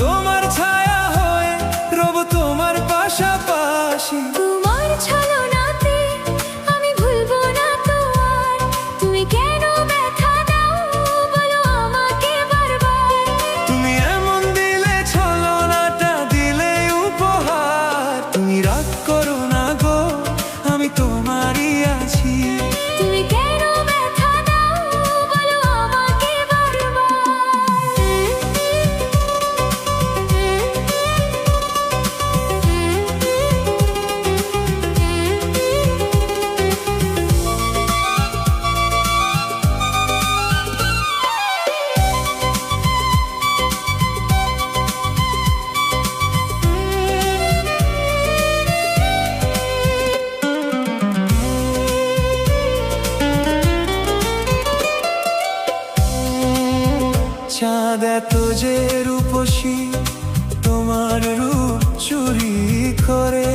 তোমার ছায়া হয়ে রব তোমার পাশাপাশি। তোমার ছলনাতে আমি ভুলবো না তো আর, তুমি কেন ব্যথা দাও বলো আমাকে বারবার। তুমি এমন দিলে ছলনাটা দিলে উপহার। তুমি রাগ করো না গো, আমি তোমারই আছি। তুমি কেন ব্যথা দাও বলো আমাকে চাঁদ এত যে রূপসী, তোমার রূপ চুরি করে।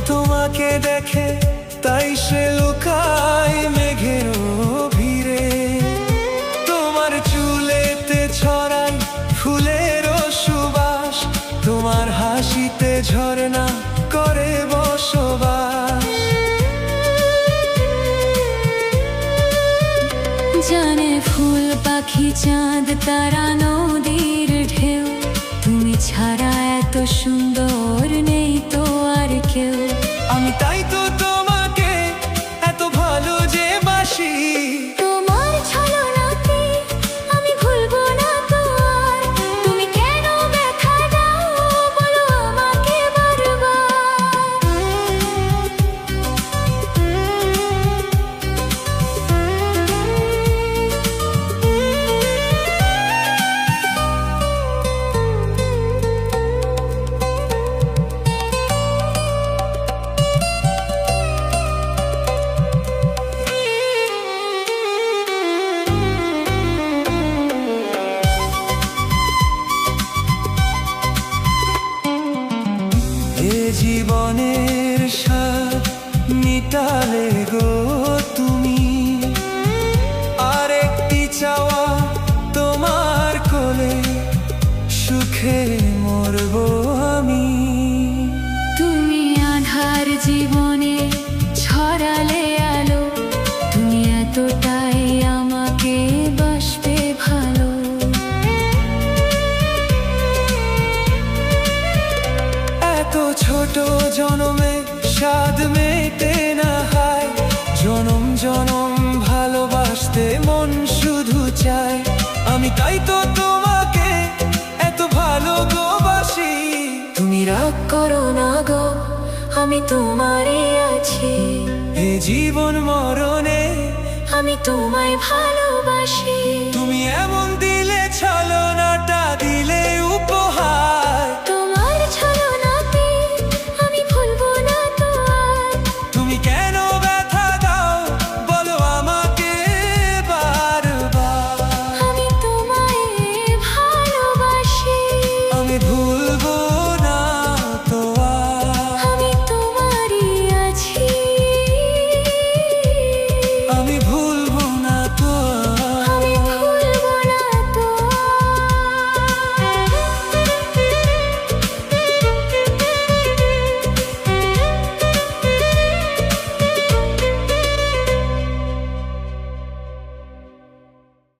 তোমাকে দেখে তাই সে লুকায় মেঘের ভিড়ে। তোমার চুলেতে ছড়াই ফুলের সুবাস, তোমার হাসিতে ঝরনা করে বসবাস। জানে ফুল পাখি চাঁদ তারা নদীর ঢেউ, তুমি ছাড়া এত সুন্দর নেই তো আর কেউ। আমি তাই তো তোমাকে এত ভালো যে বাসি। তোমার ছলনাতে আমি ভুলবো না তো আর, তুমি কেন ব্যথা দাও বলো আমাকে জীবনের স্বাদ মিটালে গো তুমি, আর একটি চাওয়া তোমার কোলে সুখে মরবো আমি। তুমি আধার জীবনে ছড়ালে আলো, তুমি এতটাই আমাকে বাসবে ভালো। এত ছোট জনমে স্বাদ মেটে না হয়, জনম জনম ভালোবাসতে মন শুধু চায়। আমি তাই তো তোমাকে এত ভালো গো বাসি। তুমি রাগ করো না গো, আমি তোমারই আছি। এ জীবন মরণে আমি তোমায় ভালোবাসি। তুমি এমন